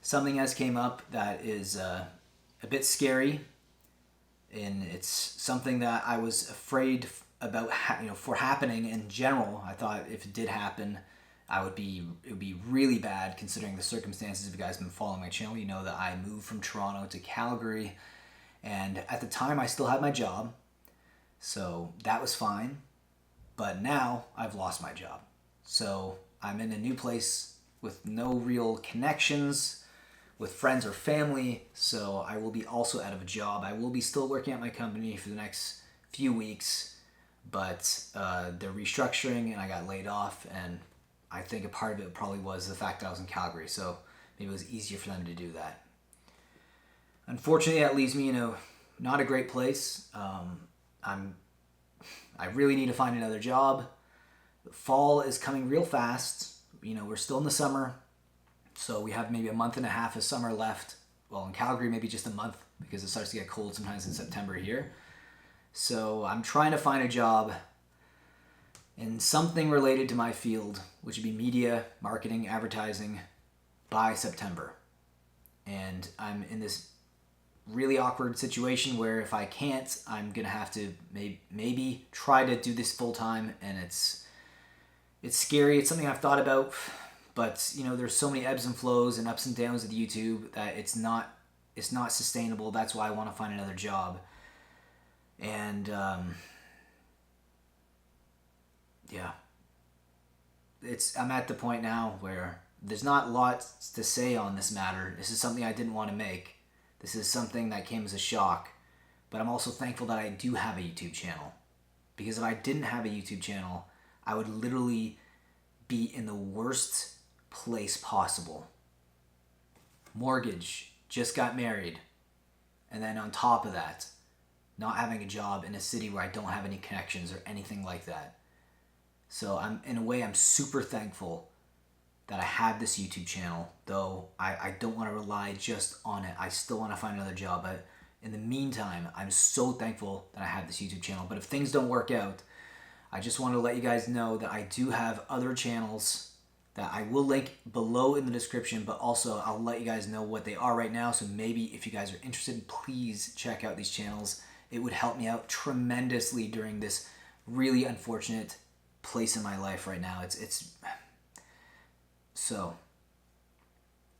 something has came up that is a bit scary, and it's something that I was afraid about for happening in general. I thought if it did happen, it would be really bad considering the circumstances. If you guys have been following my channel, you know that I moved from Toronto to Calgary, and at the time I still had my job, so that was fine. But now I've lost my job, so I'm in a new place with no real connections with friends or family, so I will be also out of a job. I will be still working at my company for the next few weeks, but they're restructuring and I got laid off, and I think a part of it probably was the fact that I was in Calgary, so maybe it was easier for them to do that. Unfortunately, that leaves me in a not a great place. I really need to find another job. Fall is coming real fast. We're still in the summer, so we have maybe a month and a half of summer left. Well, in Calgary, maybe just a month because it starts to get cold sometimes in September here. So I'm trying to find a job in something related to my field, which would be media, marketing, advertising, by September. And I'm in this really awkward situation where if I can't, I'm going to have to maybe try to do this full time, and it's scary. It's something I've thought about. But there's so many ebbs and flows and ups and downs with YouTube that it's not sustainable. That's why I want to find another job. And I'm at the point now where there's not a lot to say on this matter. This is something I didn't want to make. This is something that came as a shock. But I'm also thankful that I do have a YouTube channel. Because if I didn't have a YouTube channel, I would literally be in the worst place possible. Mortgage, just got married, and then on top of that, not having a job in a city where I don't have any connections or anything like that. So I'm super thankful that I have this YouTube channel, though I don't want to rely just on it. I still want to find another job, but in the meantime, I'm so thankful that I have this YouTube channel. But if things don't work out, I just want to let you guys know that I do have other channels that I will link below in the description, but also I'll let you guys know what they are right now. So maybe if you guys are interested, please check out these channels. It would help me out tremendously during this really unfortunate place in my life right now. So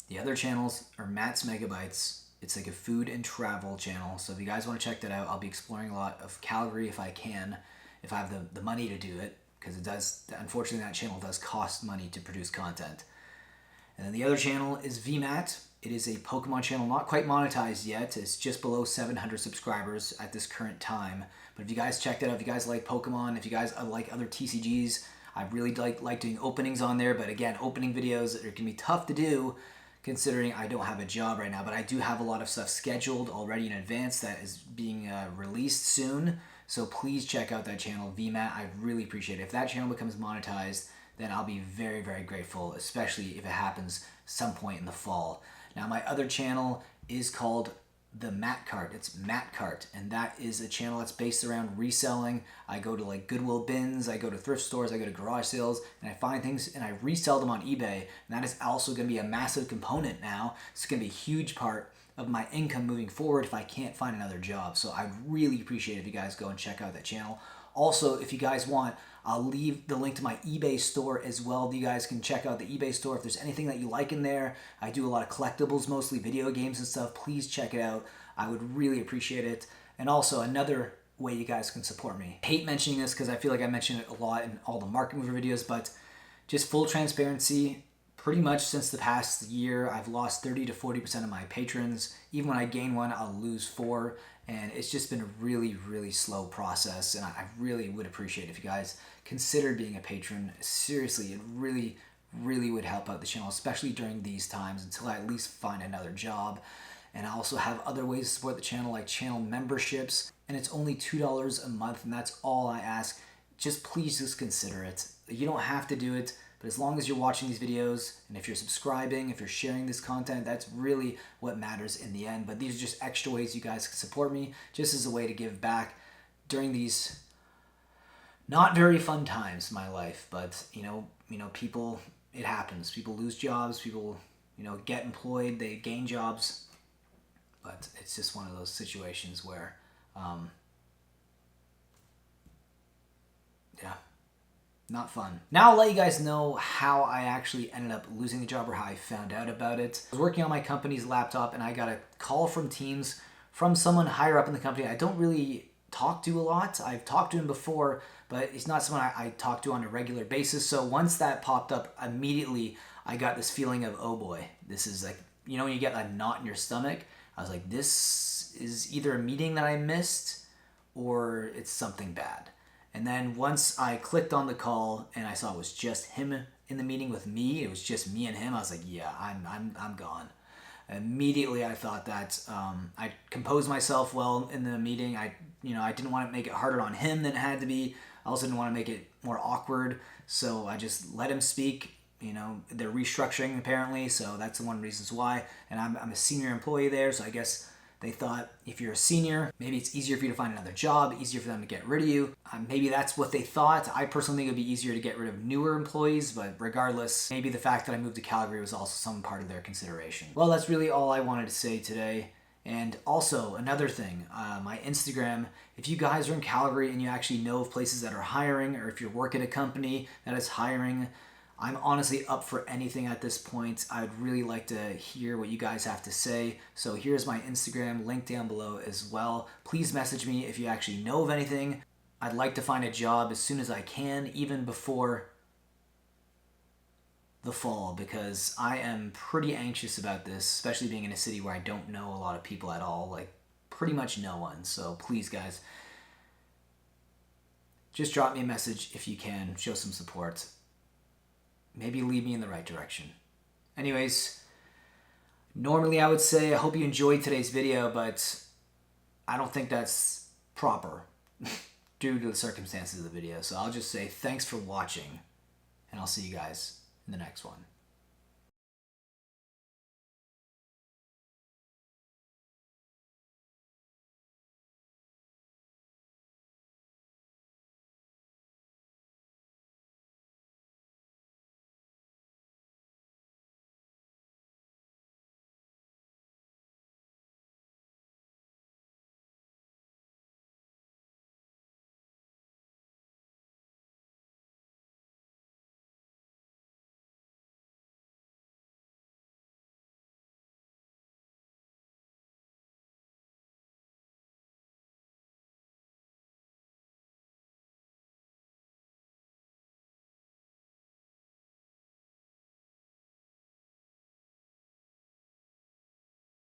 the other channels are Matt's Megabytes. It's like a food and travel channel. So if you guys want to check that out, I'll be exploring a lot of Calgary if I can, if I have the money to do it. Because it does, unfortunately, that channel does cost money to produce content. And then the other channel is VMAT. It is a Pokemon channel, not quite monetized yet. It's just below 700 subscribers at this current time. But if you guys check that out, if you guys like Pokemon, if you guys like other TCGs, I really like doing openings on there. But again, opening videos can be tough to do considering I don't have a job right now. But I do have a lot of stuff scheduled already in advance that is being released soon. So please check out that channel, VMAT. I really appreciate it. If that channel becomes monetized, then I'll be very, very grateful, especially if it happens some point in the fall. Now, my other channel is called the Mattcart. It's Mattcart, and that is a channel that's based around reselling. I go to like Goodwill bins, I go to thrift stores, I go to garage sales, and I find things and I resell them on eBay. And that is also going to be a massive component now. It's going to be a huge part of my income moving forward if I can't find another job. So I'd really appreciate it if you guys go and check out that channel. Also, if you guys want, I'll leave the link to my eBay store as well. You guys can check out the eBay store if there's anything that you like in there. I do a lot of collectibles, mostly video games and stuff. Please check it out. I would really appreciate it. And also another way you guys can support me. I hate mentioning this because I feel like I mention it a lot in all the market mover videos, but just full transparency, pretty much since the past year, I've lost 30 to 40% of my patrons. Even when I gain one, I'll lose 4. And it's just been a really, really slow process. And I really would appreciate if you guys consider being a patron. Seriously, it really, really would help out the channel, especially during these times until I at least find another job. And I also have other ways to support the channel, like channel memberships. And it's only $2 a month, and that's all I ask. Please just consider it. You don't have to do it. But as long as you're watching these videos, and if you're subscribing, if you're sharing this content, that's really what matters in the end. But these are just extra ways you guys can support me, just as a way to give back during these not very fun times in my life. But, people, it happens. People lose jobs, people get employed, they gain jobs, but it's just one of those situations where, yeah, not fun. Now I'll let you guys know how I actually ended up losing the job or how I found out about it. I was working on my company's laptop and I got a call from Teams from someone higher up in the company I don't really talk to a lot. I've talked to him before, but he's not someone I talk to on a regular basis. So once that popped up, immediately I got this feeling of, oh boy, this is like, when you get that knot in your stomach, I was like, this is either a meeting that I missed or it's something bad. And then once I clicked on the call and I saw it was just him in the meeting with me, it was just me and him, I was like, yeah, I'm gone. Immediately I thought that I composed myself well in the meeting. I didn't want to make it harder on him than it had to be. I also didn't want to make it more awkward, so I just let him speak. They're restructuring apparently, so that's one of the reasons why. And I'm a senior employee there, so I guess they thought if you're a senior, maybe it's easier for you to find another job, easier for them to get rid of you. Maybe that's what they thought. I personally think it would be easier to get rid of newer employees, but regardless, maybe the fact that I moved to Calgary was also some part of their consideration. Well, that's really all I wanted to say today. And also, another thing, my Instagram, if you guys are in Calgary and you actually know of places that are hiring, or if you work at a company that is hiring, I'm honestly up for anything at this point. I'd really like to hear what you guys have to say. So here's my Instagram, link down below as well. Please message me if you actually know of anything. I'd like to find a job as soon as I can, even before the fall, because I am pretty anxious about this, especially being in a city where I don't know a lot of people at all, like pretty much no one. So please, guys, just drop me a message if you can, show some support. Maybe lead me in the right direction. Anyways, normally I would say I hope you enjoyed today's video, but I don't think that's proper due to the circumstances of the video. So I'll just say thanks for watching, and I'll see you guys in the next one.